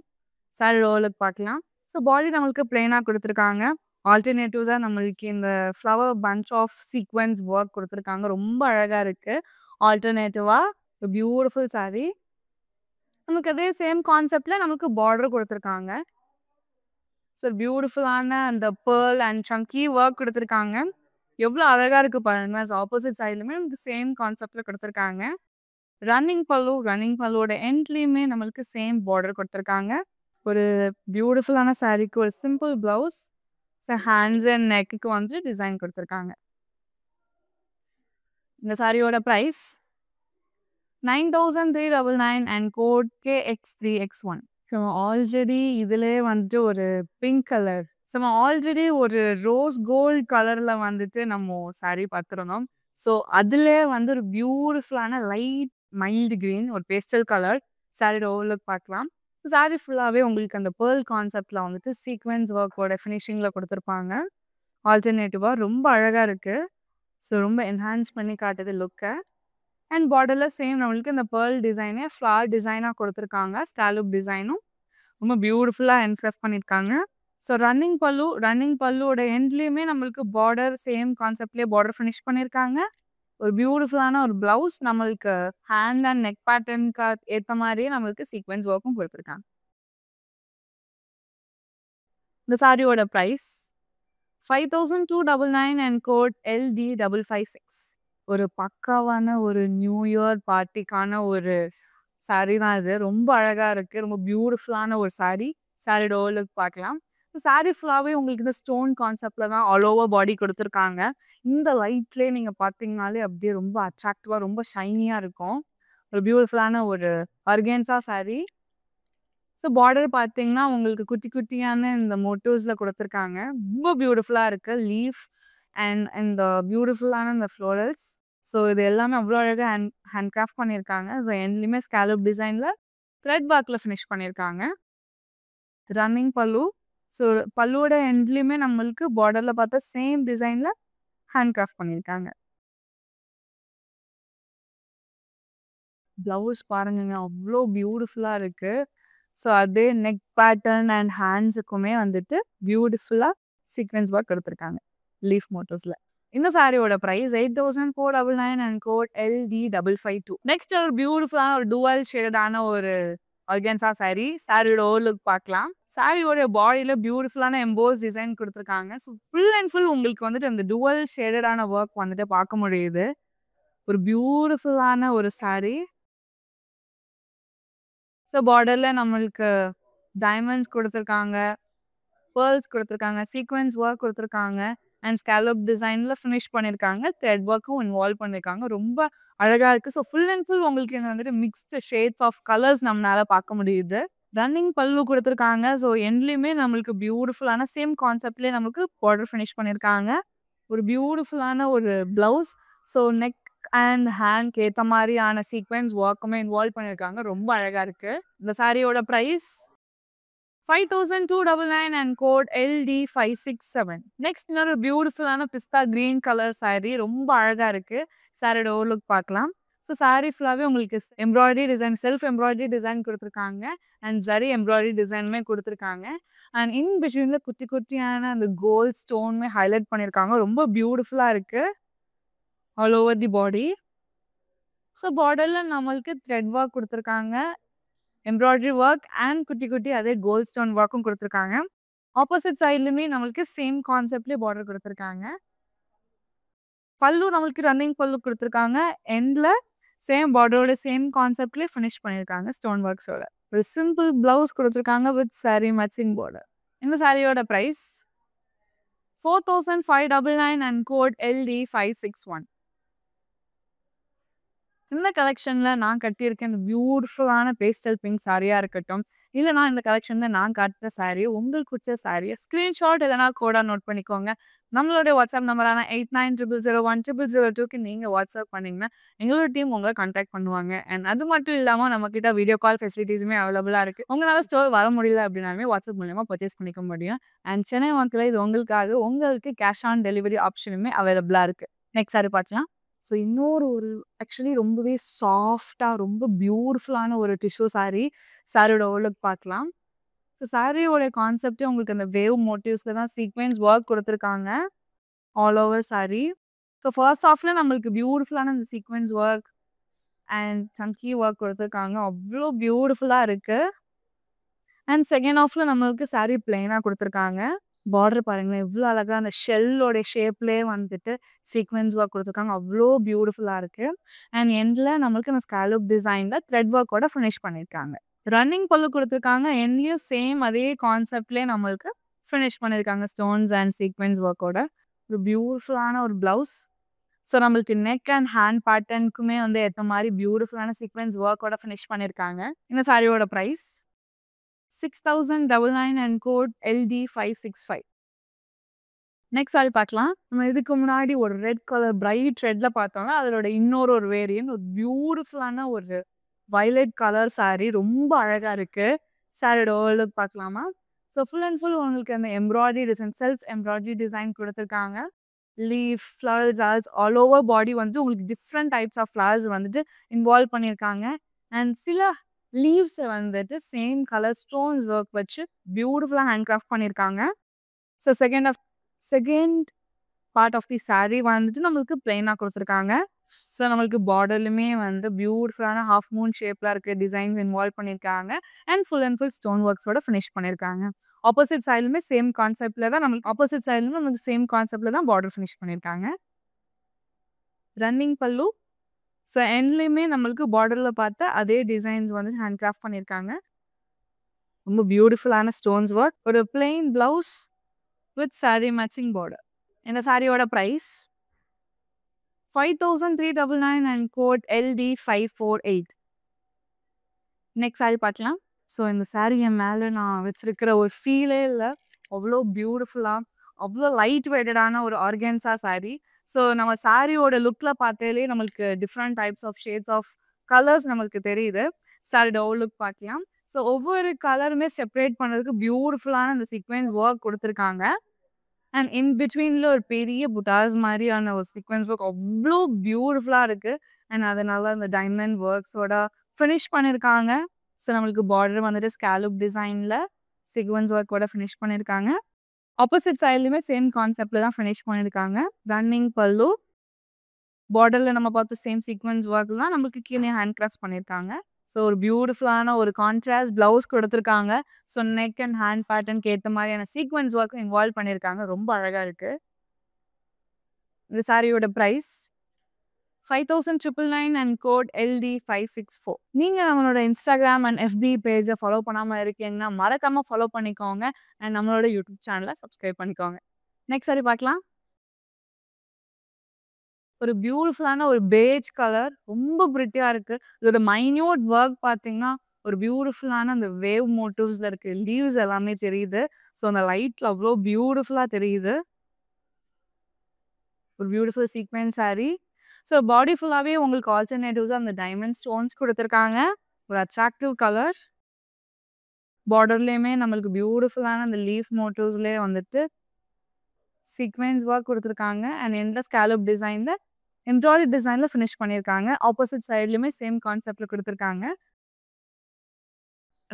சாரி ஓவர்லுக் பார்க்கலாம். ஸோ பாடி நம்மளுக்கு பிளெயினாக கொடுத்துருக்காங்க. ஆல்டர்னேட்டிவ்ஸாக நம்மளுக்கு இந்த flower punch of sequence work கொடுத்துருக்காங்க. ரொம்ப அழகாக இருக்குது. ஆல்டர்னேட்டிவாக பியூட்டிஃபுல் சாரீ. நமக்கு அதே சேம் கான்செப்டில் நமக்கு பார்டர் கொடுத்துருக்காங்க. ஸோ பியூட்டிஃபுல்லான அந்த பேர்ல் அண்ட் சங்கி ஒர்க் கொடுத்துருக்காங்க. எவ்வளோ அழகாக இருக்குது பாருங்க. ஸோ ஆப்போசிட் சைட்லையுமே நமக்கு சேம் கான்செப்டில் கொடுத்துருக்காங்க. ரன்னிங் பல்லுவோட எண்ட்லேயுமே நம்மளுக்கு சேம் பார்டர் கொடுத்துருக்காங்க. ஒரு பியூட்டிஃபுல்லான சாரீக்கு ஒரு simple blouse. So hands and நெக்குக்கு வந்து டிசைன் கொடுத்துருக்காங்க. இந்த சாரியோட price 9399 and code KX3X1. So already இதிலே வந்துட்டு ஒரு பிங்க் கலர். ஸோ நம்ம ஆல்ரெடி ஒரு ரோஸ் கோல்ட் கலரில் வந்துட்டு நம்ம சாரீ பார்த்துருந்தோம். ஸோ அதில் வந்து ஒரு பியூட்டிஃபுல்லான லைட் மைல்டு க்ரீன் ஒரு பேஸ்டல் கலர் சாரியோட ஓவர்லுக் பார்க்கலாம். சாரீ ஃபுல்லாகவே உங்களுக்கு அந்த பேர்ல் கான்செப்டில் வந்துட்டு சீக்வென்ஸ் ஒர்க்கோட ஃபினிஷிங்கில் கொடுத்துருப்பாங்க. ஆல்டர்னேட்டிவாக ரொம்ப அழகாக இருக்குது. ஸோ ரொம்ப என்ஹான்ஸ் பண்ணி காட்டுது லுக்கை. அண்ட் பார்டர்ல சேம் நம்மளுக்கு இந்த பேர்ல் டிசைனே ஃப்ளவர் டிசைனாக கொடுத்துருக்காங்க. ஸ்காலப் டிசைனும் ரொம்ப பியூட்டிஃபுல்லாக என்ஃப்ரெஸ் பண்ணியிருக்காங்க. ஸோ ரன்னிங் பல்லுவோட எண்ட்லேயுமே நம்மளுக்கு பார்டர் சேம் கான்செப்ட்லேயே பார்டர் ஃபினிஷ் பண்ணியிருக்காங்க. ஒரு பியூட்டிஃபுல்லான ஒரு ப்ளவுஸ் நம்மளுக்கு ஹேண்ட் அண்ட் நெக் பேட்டர்னுக்கு ஏற்ற மாதிரியே நம்மளுக்கு சீக்வென்ஸ் ஒர்க்கும் கொடுத்துருக்காங்க. இந்த சாரியோட ப்ரைஸ் 5299 அண்ட் கோட் LD556. ஒரு பக்காவான ஒரு நியூ இயர் பார்ட்டிக்கான ஒரு சாரி தான் இது. ரொம்ப அழகாக இருக்குது. ரொம்ப பியூட்டிஃபுல்லான ஒரு சாரி. சாரியோட ஓவர்லுக் பார்க்கலாம். சாரி ஃபுல்லாகவே உங்களுக்கு இந்த ஸ்டோன் கான்செப்டில் தான் ஆல் ஓவர் பாடி கொடுத்துருக்காங்க. இந்த லைட்லேயே நீங்கள் பார்த்தீங்கனாலே அப்படியே ரொம்ப அட்ராக்டிவாக ரொம்ப ஷைனியாக இருக்கும். ஒரு பியூட்டிஃபுல்லான ஒரு ஆர்கென்சா சாரி. ஸோ பார்டர் பார்த்தீங்கன்னா உங்களுக்கு குட்டி குட்டியான இந்த மோட்டிவ்ஸில் கொடுத்துருக்காங்க. ரொம்ப பியூட்டிஃபுல்லாக இருக்குது. லீஃப் அண்ட் இந்த பியூட்டிஃபுல்லான இந்த ஃப்ளோரல்ஸ். ஸோ இது எல்லாமே அவ்வளோ அழகாக ஹேண்ட் கிராஃப்ட் பண்ணியிருக்காங்க. ஸோ எண்ட்லேயுமே ஸ்காலப் டிசைனில் த்ரெட் ஒர்க்கில் ஃபினிஷ் பண்ணியிருக்காங்க. ரன்னிங் பல்லு. ஸோ பல்லுவோட எண்ட்லேயுமே நம்மளுக்கு பார்டரில் பார்த்தா சேம் டிசைனில் ஹேண்ட் கிராஃப்ட் பண்ணியிருக்காங்க. ப்ளவுஸ் பாருங்கங்க அவ்வளோ பியூட்டிஃபுல்லாக இருக்குது. ஸோ அதே நெக் பேட்டர்ன் அண்ட் ஹேண்ட்ஸுக்குமே வந்துட்டு பியூட்டிஃபுல்லாக சீக்வென்ஸ் ஒர்க் கொடுத்துருக்காங்க லீஃப் மோட்டிவ்ஸில். இந்த சாரியோட price 8499 and code LD552. Next ஒரு பியூட்டிஃபுல்லான ஒரு டூவல் ஷேடான ஒரு ஆர்கென்சா சாரி. சாரியோட ஓவர்லுக் பார்க்கலாம். சாரியோட பாடியில் பியூட்டிஃபுல்லான எம்போஸ் டிசைன் கொடுத்துருக்காங்க. ஸோ ஃபுல் அண்ட் ஃபுல் உங்களுக்கு வந்துட்டு அந்த டூவல் ஷேடடான ஒர்க் வந்துட்டு பார்க்க முடியுது. ஒரு பியூட்டிஃபுல்லான ஒரு சாரி. ஸோ பார்டரில் நம்மளுக்கு டைமண்ட்ஸ் கொடுத்துருக்காங்க, பேர்ல்ஸ் கொடுத்துருக்காங்க, சீக்வென்ஸ் ஒர்க் கொடுத்துருக்காங்க அண்ட் ஸ்காலப் டிசைனில் ஃபினிஷ் பண்ணியிருக்காங்க. த்ரெட் ஒர்க்கும் இன்வால்வ் பண்ணியிருக்காங்க. ரொம்ப அழகாக இருக்குது. ஸோ ஃபுல் அண்ட் ஃபுல் உங்களுக்கு இங்கே வந்துட்டு மிக்ஸ்டு ஷேட்ஸ் ஆஃப் கலர்ஸ் நம்மளால பார்க்க முடியுது. ரன்னிங் பல்லு கொடுத்துருக்காங்க. ஸோ எண்ட்லேயுமே நம்மளுக்கு பியூட்டிஃபுல்லான சேம் கான்செப்ட்லேயே நம்மளுக்கு பார்டர் ஃபினிஷ் பண்ணியிருக்காங்க. ஒரு பியூட்டிஃபுல்லான ஒரு ப்ளவுஸ். ஸோ நெக் அண்ட் ஹேண்ட்க்கு ஏற்ற மாதிரியான சீக்வென்ஸ் ஒர்க்குமே இன்வால்வ் பண்ணியிருக்காங்க. ரொம்ப அழகாக இருக்குது. இந்த சாரியோட price 5299 and code LD567. Next இன்னொரு பியூட்டிஃபுல்லான பிஸ்தா கிரீன் கலர் சாரி. ரொம்ப அழகாக இருக்குது. சாரியோட ஓவர்லுக் பார்க்கலாம். ஸோ சாரி ஃபுல்லாகவே உங்களுக்கு embroidery design, self embroidery design கொடுத்துருக்காங்க அண்ட் ஜரி எம்ப்ராய்டரி டிசைனுமே கொடுத்துருக்காங்க. அண்ட் இன் பிட்வீனில் குட்டி குட்டியான அந்த கோல்ட் ஸ்டோனுமே ஹைலைட் பண்ணியிருக்காங்க. ரொம்ப பியூட்டிஃபுல்லாக இருக்குது all over the body. So பார்டரில் நம்மளுக்கு த்ரெட் ஒர்க் கொடுத்துருக்காங்க, எம்ப்ராய்டரி ஒர்க் அண்ட் குட்டி குட்டி அதே கோல்ட் ஸ்டோன் ஒர்க்கும் கொடுத்துருக்காங்க. ஆப்போசிட் சைட்லையுமே நம்மளுக்கு சேம் கான்செப்ட்லேயே பார்டர் கொடுத்துருக்காங்க. பல்லு நம்மளுக்கு ரன்னிங் பல்லு கொடுத்துருக்காங்க. எண்டில் சேம் பார்டரோட சேம் கான்செப்ட்லேயே ஃபினிஷ் பண்ணியிருக்காங்க ஸ்டோன் ஒர்க்ஸோட. ஒரு சிம்பிள் ப்ளவுஸ் கொடுத்துருக்காங்க வித் சாரி மேட்சிங் பார்டர். இந்த சாரியோட ப்ரைஸ் 4599 அண்ட் கோட் LD561. இந்த கலெக்ஷனில் நான் கட்டியிருக்கேன் இந்த பியூட்டிஃபுல்லான பேஸ்டல் பிங்க் சாரியாக இருக்கட்டும், இல்லைனா இந்த கலெக்ஷனில் நான் காட்டுற சாரியை உங்களுக்கு பிடிச்ச சாரியை ஸ்க்ரீன்ஷாட் இல்லைனா கோடாக நோட் பண்ணிக்கோங்க. நம்மளுடைய வாட்ஸ்அப் நம்பரான 8900010002க்கு நீங்கள் வாட்ஸ்அப் பண்ணிங்கன்னா எங்களோட டீம் உங்களை கான்டாக்ட் பண்ணுவாங்க. அண்ட் அது மட்டும் இல்லாமல் நம்மக்கிட்ட வீடியோ கால் ஃபெசிலிட்டிஸுமே அவைலபிளாக இருக்குது. உங்களால் ஸ்டோர் வர முடியல அப்படின்னாலுமே வாட்ஸ்அப் மூலமாக பர்ச்சேஸ் பண்ணிக்க முடியும். அண்ட் சென்னை மக்களே இது உங்களுக்காக உங்களுக்கு கேஷ் ஆன் டெலிவரி ஆப்ஷனுமே அவைலபிளாக இருக்குது. நெக்ஸ்ட் சாரி பார்க்கலாம். ஸோ இன்னொரு ஒரு ஆக்சுவலி ரொம்பவே சாஃப்டாக ரொம்ப பியூட்டிஃபுல்லான ஒரு டிஷ்யூ சாரி. சாரியோட ஓவர்லுக் பார்க்கலாம். ஸோ சாரியோட கான்செப்டே உங்களுக்கு அந்த வேவ் மோட்டிவ்ஸில் தான் சீக்வென்ஸ் ஒர்க் கொடுத்துருக்காங்க all over saree. So first ஹாஃபில் நம்மளுக்கு பியூட்டிஃபுல்லான அந்த sequence work and chunky work கொடுத்துருக்காங்க. அவ்வளோ பியூட்டிஃபுல்லாக இருக்குது. அண்ட் செகண்ட் ஹாஃபில் நம்மளுக்கு சாரி பிளெயினாக கொடுத்துருக்காங்க. பார்டர் பாருங்களேன் எவ்வளோ அழகாக அந்த ஷெல்லோட ஷேப்லேயே வந்துட்டு சீக்வென்ஸ் ஒர்க் கொடுத்துருக்காங்க. அவ்வளோ பியூட்டிஃபுல்லாக இருக்குது. அண்ட் எண்டில் நம்மளுக்கு அந்த ஸ்காலப் டிசைனில் த்ரெட் ஒர்க்கோட ஃபினிஷ் பண்ணியிருக்காங்க. ரன்னிங் பல்லு கொடுத்துருக்காங்க. எண்ட்லேயும் சேம் அதே கான்செப்ட்லேயே நம்மளுக்கு ஃபினிஷ் பண்ணியிருக்காங்க ஸ்டோன்ஸ் அண்ட் சீக்வென்ஸ் ஒர்க்கோட. ஒரு பியூட்டிஃபுல்லான ஒரு ப்ளவுஸ். ஸோ நம்மளுக்கு நெக் அண்ட் ஹேண்ட் பேட்டர்னுக்குமே வந்து ஏற்ற மாதிரி பியூட்டிஃபுல்லான சீக்வென்ஸ் ஒர்க்கோட ஃபினிஷ் பண்ணியிருக்காங்க. இந்த சாரியோட price 6099 and code LD565. Next sorry பார்க்கலாம். நம்ம இதுக்கு முன்னாடி ஒரு ரெட் கலர் பிரைட் ரெட்டில் பார்த்தோம்னா அதோட இன்னொரு ஒரு வேரியன்ட் ஒரு பியூட்டிஃபுல்லான ஒரு வயலட் கலர் சாரி. ரொம்ப அழகாக இருக்குது. சாரியோட ஓவர்லுக் பார்க்கலாமா? ஸோ ஃபுல் அண்ட் ஃபுல் உங்களுக்கு அந்த embroidery design, self embroidery design கொடுத்துருக்காங்க. Leaf, flowers all over body வந்து உங்களுக்கு டிஃப்ரெண்ட் டைப்ஸ் ஆஃப் ஃப்ளவர்ஸ் வந்துட்டு இன்வால்வ் பண்ணியிருக்காங்க. அண்ட் சில லீவ்ஸை வந்துட்டு சேம் கலர் ஸ்டோன்ஸ் ஒர்க் வச்சு பியூட்டிஃபுல்லாக ஹேண்ட் கிராஃப்ட் பண்ணியிருக்காங்க. So second part of the saree வந்துட்டு நம்மளுக்கு பிளெயினாக கொடுத்துருக்காங்க. ஸோ நம்மளுக்கு பார்டர்லுமே வந்து பியூட்டிஃபுல்லான ஹாஃப் மூன் ஷேப்பில் இருக்க டிசைன்ஸ் இன்வால்வ் பண்ணியிருக்காங்க. அண்ட் ஃபுல் ஸ்டோன் ஒர்க்ஸோட ஃபினிஷ் பண்ணியிருக்காங்க. ஆப்போசிட் சைடுலுமே சேம் கான்செப்டில் தான் பார்டர் ஃபினிஷ் பண்ணியிருக்காங்க. ரன்னிங் பல்லு. ஸோ எண்ட்லேயுமே நம்மளுக்கு பார்டரில் பார்த்த அதே டிசைன்ஸ் வந்து ஹேண்ட் கிராஃப்ட் பண்ணியிருக்காங்க. ரொம்ப பியூட்டிஃபுல்லான ஸ்டோன்ஸ் ஒர்க். ஒரு plain blouse with saree matching border. இந்த சாரியோட ப்ரைஸ் 5399 அண்ட் கோட் LD548. நெக்ஸ்ட் சாரி பார்க்கலாம். ஸோ இந்த சாரி என் மேலே நான் வச்சிருக்கிற ஒரு ஃபீலே இல்லை. அவ்வளோ பியூட்டிஃபுல்லாக அவ்வளோ லைட் வெயிட்டடான ஒரு ஆர்கன்ஸா சாரி. ஸோ நம்ம சாரியோட லுக்கில் பார்த்தாலே நம்மளுக்கு different types of shades of colours நம்மளுக்கு தெரியுது. சாரியோட ஓல் லுக் பார்க்கலாம். ஸோ ஒவ்வொரு கலருமே செப்பரேட் பண்ணுறதுக்கு பியூட்டிஃபுல்லான இந்த சீக்வென்ஸ் ஒர்க் கொடுத்துருக்காங்க. அண்ட் இன் பிட்வீனில் ஒரு பெரிய புட்டாஸ் மாதிரியான ஒரு சீக்வென்ஸ் ஒர்க் அவ்வளோ பியூட்டிஃபுல்லாக இருக்குது. அண்ட் அதனால அந்த டைமண்ட் ஒர்க்ஸோட ஃபினிஷ் பண்ணியிருக்காங்க. ஸோ நம்மளுக்கு பார்டர் வந்துட்டு ஸ்கேலப் டிசைனில் சீக்வென்ஸ் ஒர்க்கோட ஃபினிஷ் பண்ணியிருக்காங்க. ஆப்போசிட் சைட்லையுமே சேம் கான்செப்டில் தான் ஃபினிஷ் பண்ணியிருக்காங்க. ரன்னிங் பல்லு. பார்டரில் நம்ம பார்த்து சேம் சீக்வென்ஸ் ஒர்க்லாம் நம்மளுக்கு கீழே ஹேண்ட் கிராஃப்ட் பண்ணியிருக்காங்க. ஸோ ஒரு பியூட்டிஃபுல்லான ஒரு கான்ட்ராஸ்ட் ப்ளவுஸ் கொடுத்துருக்காங்க. ஸோ நெக் அண்ட் ஹேண்ட் பேட்டர்னுக்கு ஏற்ற மாதிரியான சீக்வென்ஸ் ஒர்க்கும் இன்வால்வ் பண்ணியிருக்காங்க. ரொம்ப அழகாக இருக்குது. இந்த சாரியோட ப்ரைஸ் 5999 அண்ட் கோட் LD564. நீங்கள் நம்மளோட இன்ஸ்டாகிராம் அண்ட் FB பேஜை ஃபாலோ பண்ணாமல் இருக்கீங்கன்னா மறக்காமல் ஃபாலோ பண்ணிக்கோங்க. அண்ட் நம்மளோட யூடியூப் சேனலை சப்ஸ்கிரைப் பண்ணிக்கோங்க. நெக்ஸ்ட் சாரி பார்க்கலாம். ஒரு பியூட்டிஃபுல்லான ஒரு பேஜ் கலர் ரொம்ப பிரிட்டியாக இருக்குது. இதோட மைன்யூட் ஒர்க் பார்த்தீங்கன்னா ஒரு பியூட்டிஃபுல்லான அந்த வேவ் மோட்டிவ்ஸில் இருக்க லீவ்ஸ் எல்லாமே தெரியுது. ஸோ அந்த லைட்டில் அவ்வளோ பியூட்டிஃபுல்லாக தெரியுது. ஒரு beautiful sequence sorry. So body ஃபுல்லாகவே உங்களுக்கு ஆல்டர்னேட்டிவ்ஸாக அந்த டைமண்ட் ஸ்டோன்ஸ் கொடுத்துருக்காங்க. ஒரு அட்ராக்டிவ் கலர். பார்டர்லேயுமே நம்மளுக்கு பியூட்டிஃபுல்லான அந்த லீஃப் மோட்டிவ்ஸ்லேயே வந்துட்டு சீக்வென்ஸ் ஒர்க் கொடுத்துருக்காங்க. அண்ட் எந்த ஸ்கேலப் டிசைனில் எம்ப்ராய்டரி டிசைனில் ஃபினிஷ் பண்ணியிருக்காங்க. ஆப்போசிட் சைட்லையுமே சேம் கான்செப்டில் கொடுத்துருக்காங்க.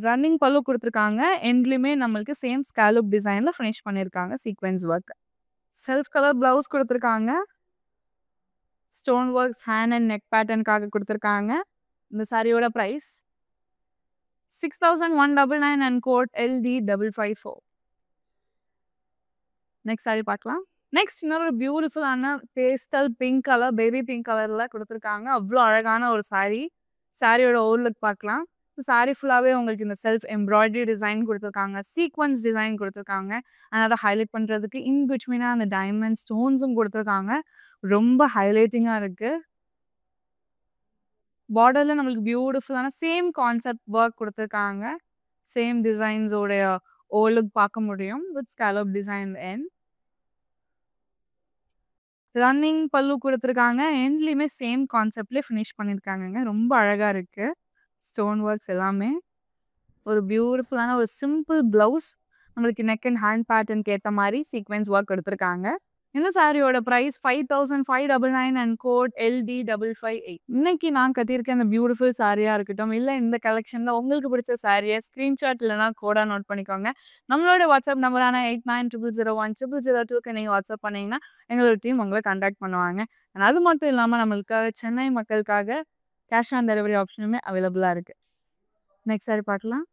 ரன்னிங் பல்லு கொடுத்துருக்காங்க. எண்ட்லையுமே நம்மளுக்கு சேம் ஸ்கேலப் டிசைனில் ஃபினிஷ் பண்ணியிருக்காங்க sequins work. Self colour blouse கொடுத்துருக்காங்க. Stone works hand and neck பேட்டர்னுக்காக கொடுத்துருக்காங்க. இந்த சாரியோட price 6199 and code LD554. Next sorry பார்க்கலாம். நெக்ஸ்ட் இன்னொரு பியூட்டிஃபுல்லான pastel pink colour, baby pink கலரில் கொடுத்துருக்காங்க. அவ்வளோ அழகான ஒரு சாரி. சாரியோட ஓல் லுக் பார்க்கலாம். சாரி ஃபுல்லாகவே உங்களுக்கு இந்த செல்ஃப் எம்ப்ராய்டரி டிசைன் கொடுத்துருக்காங்க. சீக்வன்ஸ் டிசைன் கொடுத்துருக்காங்க. அண்ட் அதை ஹைலைட் பண்ணுறதுக்கு இன் பிட்வீனாக அந்த டைமண்ட் ஸ்டோன்ஸும் கொடுத்துருக்காங்க. ரொம்ப ஹைலைட்டிங்காக இருக்குது. பார்டரில் நம்மளுக்கு பியூட்டிஃபுல்லான சேம் கான்செப்ட் ஒர்க் கொடுத்துருக்காங்க. சேம் டிசைன்ஸோடைய ஓல் லுக் பார்க்க முடியும் with scallop design end. Running பல்லு கொடுத்துருக்காங்க. எண்ட்லேயுமே சேம் கான்செப்ட்லேயே ஃபினிஷ் பண்ணியிருக்காங்கங்க. ரொம்ப அழகாக இருக்குது. ஸ்டோன் ஒர்க்ஸ் எல்லாமே. ஒரு பியூட்டிஃபுல்லான ஒரு சிம்பிள் ப்ளவுஸ். நம்மளுக்கு நெக் அண்ட் ஹேண்ட் பேட்டர்னுக்கு ஏற்ற மாதிரி சீக்வென்ஸ் ஒர்க் எடுத்திருக்காங்க. இந்த சாரியோட ப்ரைஸ் 5599 அண்ட் கோட் LD558. இன்னைக்கு நான் கட்டியிருக்க இந்த பியூட்டிஃபுல் சாரியாக இருக்கட்டும், இல்லை இந்த கலெக்ஷனில் உங்களுக்கு பிடிச்ச சாரியை ஸ்க்ரீன்ஷாட் இல்லைனா கோடாக நோட் பண்ணிக்கோங்க. நம்மளோட வாட்ஸ்அப் நம்பரான 8900010002க்கு நீங்கள் வாட்ஸ்அப் பண்ணிங்கன்னா எங்களோட டீம் உங்களை கான்டாக்ட் பண்ணுவாங்க. அண்ட் அது மட்டும் இல்லாமல் நம்மளுக்காக சென்னை மக்களுக்காக கேஷ் ஆன் டெலிவரி ஆப்ஷனுமே அவைலபிளாக இருக்குது. நெக்ஸ்ட் சாரி பார்க்கலாம்.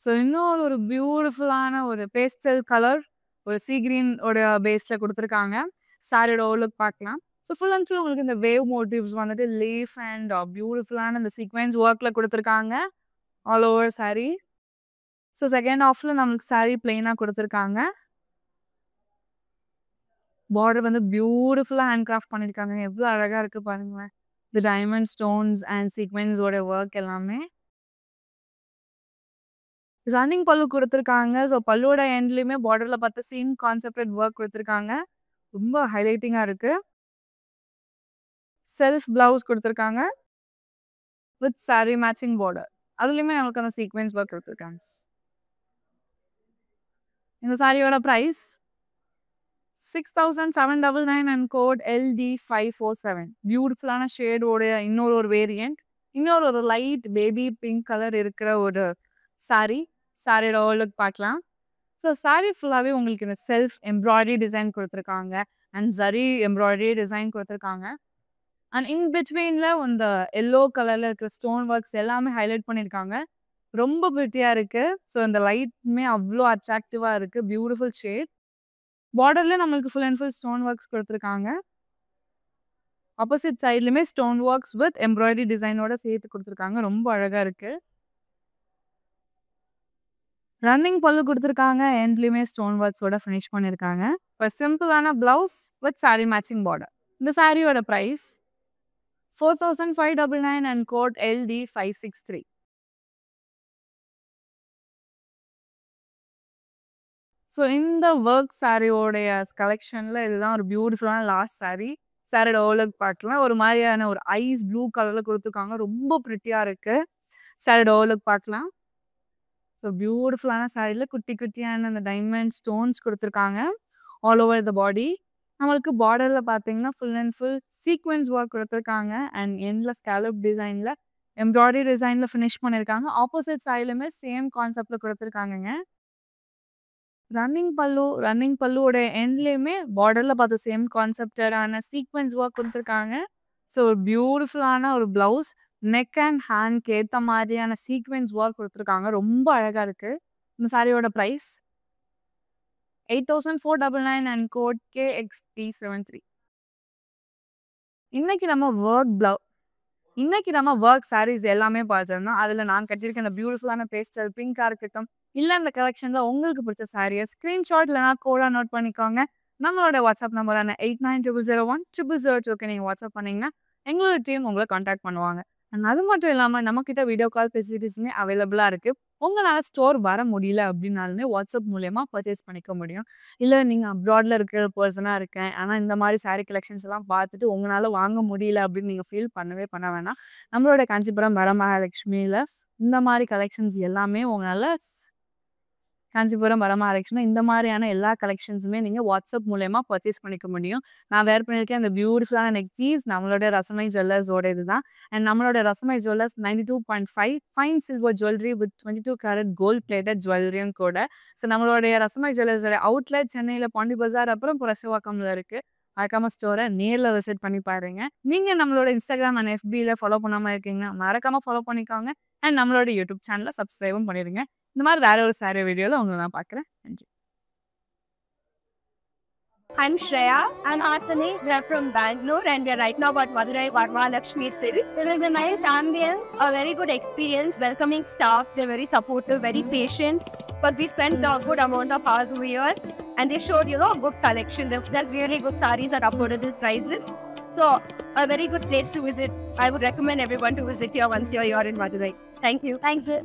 ஸோ இன்னும் ஒரு பியூட்டிஃபுல்லான ஒரு பேஸ்டல் கலர், ஒரு சீ கிரீன் ஓட பேஸில் கொடுத்துருக்காங்க. சாரியோட ஓல் லுக் பார்க்கலாம். ஸோ ஃபுல் அண்ட் ஃபுல் உங்களுக்கு இந்த வேவ் மோட்டிவ்ஸ் வந்துட்டு லீஃப் அண்ட் பியூட்டிஃபுல்லான இந்த சீக்வென்ஸ் ஒர்க்கில் கொடுத்துருக்காங்க all over saree. So second ஆஃபில் நம்மளுக்கு சாரி பிளெயினாக கொடுத்துருக்காங்க. பார்டர் வந்து பியூட்டிஃபுல்லாக ஹேண்ட் கிராஃப்ட் பண்ணியிருக்காங்க. எவ்வளோ அழகாக இருக்குது பாருங்களேன். இந்த டைமண்ட் ஸ்டோன்ஸ் அண்ட் சீக்வென்ஸோட ஒர்க் எல்லாமே. ரன்னிங் பல்லு கொடுத்துருக்காங்க. ஸோ பல்லுவோட எண்ட்லேயுமே பார்டரில் பார்த்து சேம் கான்செப்டட் ஒர்க் கொடுத்துருக்காங்க. ரொம்ப ஹைலைட்டிங்காக இருக்குது. செல்ஃப் ப்ளவுஸ் கொடுத்துருக்காங்க வித் சாரி மேட்சிங் பார்டர். அதுலேயுமே நம்மளுக்கு அந்த சீக்வென்ஸ் ஒர்க் கொடுத்துருக்காங்க. இந்த சாரியோட ப்ரைஸ் 6,799 and code LD547. பியூட்டிஃபுல்லான ஷேடோடைய இன்னொரு ஒரு வேரியன்ட். இன்னொரு ஒரு லைட் பேபி பிங்க் கலர் இருக்கிற ஒரு saree. சாரியோட லுக் பார்க்கலாம். ஸோ saree ஃபுல்லாகவே உங்களுக்கு இந்த செல்ஃப் எம்ப்ராய்டரி டிசைன் கொடுத்துருக்காங்க. அண்ட் ஜரி எம்ப்ராய்டரி டிசைன் கொடுத்துருக்காங்க. அண்ட் இன் பிட்வீனில் இந்த எல்லோ கலரில் இருக்கிற ஸ்டோன் ஒர்க்ஸ் எல்லாமே ஹைலைட் பண்ணியிருக்காங்க. ரொம்ப பிரிட்டியாக இருக்குது. ஸோ இந்த லைட்டுமே அவ்வளோ அட்ராக்டிவாக இருக்குது. Beautiful shade. பார்டரில் நம்மளுக்கு full and full stone works கொடுத்துருக்காங்க. ஆப்போசிட் சைட்லையுமே ஸ்டோன் ஒர்க்ஸ் வித் எம்ப்ராய்டரி டிசைனோட சேர்த்து கொடுத்துருக்காங்க. ரொம்ப அழகாக இருக்குது. ரன்னிங் பல்லு கொடுத்துருக்காங்க. எண்ட்லேயுமே ஸ்டோன் ஒர்க்ஸோட ஃபினிஷ் பண்ணியிருக்காங்க. இப்போ சிம்பிளான blouse with saree matching border. இந்த சாரியோட price 4,599 and code LD563. So இந்த ஒர்க் சாரியோடைய கலெக்ஷனில் இதுதான் ஒரு பியூட்டிஃபுல்லான லாஸ்ட் சாரீ. சாரியோட ஓலக் பார்க்கலாம். ஒரு மாதிரியான ஒரு ஐஸ் ப்ளூ கலரில் கொடுத்துருக்காங்க. ரொம்ப ப்ரிட்டியாக இருக்குது. சாரியோட ஓலக் பார்க்கலாம். ஸோ பியூட்டிஃபுல்லான சாரியில் குட்டி குட்டியான அந்த டைமண்ட் ஸ்டோன்ஸ் கொடுத்துருக்காங்க ஆல் ஓவர் த பாடி. நம்மளுக்கு பார்டரில் பார்த்தீங்கன்னா full and full sequence work கொடுத்துருக்காங்க. அண்ட் எண்டில் ஸ்கேலப் டிசைனில் எம்ப்ராய்டரி டிசைனில் ஃபினிஷ் பண்ணியிருக்காங்க. ஆப்போசிட் சைட்லையுமே சேம் கான்செப்டில் கொடுத்துருக்காங்கங்க. ரன்னிங் பல்லுவோட எண்ட்லேயுமே பார்டரில் பார்த்த சேம் கான்செப்டான சீக்வென்ஸ் ஒர்க் கொடுத்துருக்காங்க. ஸோ ஒரு பியூட்டிஃபுல்லான ஒரு ப்ளவுஸ் நெக் அண்ட் ஹேண்ட்க்கு ஏற்ற மாதிரியான சீக்வென்ஸ் ஒர்க் கொடுத்துருக்காங்க. ரொம்ப அழகாக இருக்குது. இந்த சாரியோட ப்ரைஸ் 8,499 and code KXT73. இன்னைக்கு நம்ம ஒர்க் சாரீஸ் எல்லாமே பார்த்துருந்தோம். அதில் நான் கட்டியிருக்க இந்த பியூட்டிஃபுல்லான பேஸ்டல் பிங்காக இருக்கட்டும், இல்லை இந்த கலெக்ஷனில் உங்களுக்கு பிடிச்ச சாரியை ஸ்க்ரீன்ஷாட் இல்லைனா கோடாக நோட் பண்ணிக்கோங்க. நம்மளோட வாட்ஸ்அப் நம்பரான 8900010002 நீங்கள் வாட்ஸ்அப் பண்ணிங்கன்னா எங்களோட டீம் உங்களை காண்டாக்ட் பண்ணுவாங்க. அண்ட் அது மட்டும் இல்லாமல் நம்மக்கிட்ட வீடியோ கால் ஃபெசிலிட்டிஸுமே அவைலபிளாக இருக்குது. உங்களால் ஸ்டோர் வர முடியல அப்படின்னாலுமே வாட்ஸ்அப் மூலயமா பர்ச்சேஸ் பண்ணிக்க முடியும். இல்லை நீங்கள் அப்ராடில் இருக்கிற பர்சனாக இருக்கேன், ஆனால் இந்த மாதிரி சாரீ கலெக்ஷன்ஸ் எல்லாம் பார்த்துட்டு உங்களால் வாங்க முடியல அப்படின்னு நீங்கள் ஃபீல் பண்ண வேணாம். நம்மளோட காஞ்சிபுரம் வரமகாலட்சுமியில் இந்த மாதிரி கலெக்ஷன்ஸ் எல்லாமே உங்களால் காஞ்சிபுரம் வரமகாலட்சுமி இந்த மாதிரியான எல்லா கலெக்ஷன்ஸுமே நீங்கள் வாட்ஸ்அப் மூலயமா பர்ச்சேஸ் பண்ணிக்க முடியும். நான் வேர் பண்ணியிருக்கேன் அந்த பியூட்டிஃபுல்லான நெக் பீஸ் நம்மளோட ரசமை ஜுவல்லர்ஸோட இதுதான். அண்ட் நம்மளோட ரசமை jewellers 92.5 fine silver jewellery with 22 carat gold plated ஜுவல்லரியும் கூட. ஸோ நம்மளுடைய ரசமை ஜுவல்லர்ஸோட அவுட்லெட் சென்னையில் பாண்டி பஜார் அப்புறம் புரசவாக்கம்ல இருக்குது. மறக்காம ஸ்டோரை நேரில் விசிட் பண்ணி பாருங்க. நீங்கள் நம்மளோட இன்ஸ்டாகிராம் அண்ட் FBயில் ஃபாலோ பண்ணாமல் இருக்கீங்கன்னா மறக்காமல் ஃபாலோ பண்ணிக்கோங்க. அண்ட் நம்மளோட யூடியூப் சேனலை சப்ஸ்கிரைபும் பண்ணிடுங்க. இந்த மாதிரி வேற ஒரு சாரி வீடியோவில் உங்களை நான் பார்க்குறேன். நன்றி. I'm Shreya and Asani. We are from Bangalore and we are right now at Madurai Varmalakshmi Silk. It was a nice ambience, a very good experience, welcoming staff. They're very supportive, very patient. But we spent a good amount of hours over here and they showed, a good collection. There's really good sarees at affordable prices. So, a very good place to visit. I would recommend everyone to visit here once you're here in Madurai. Thank you. Thank you.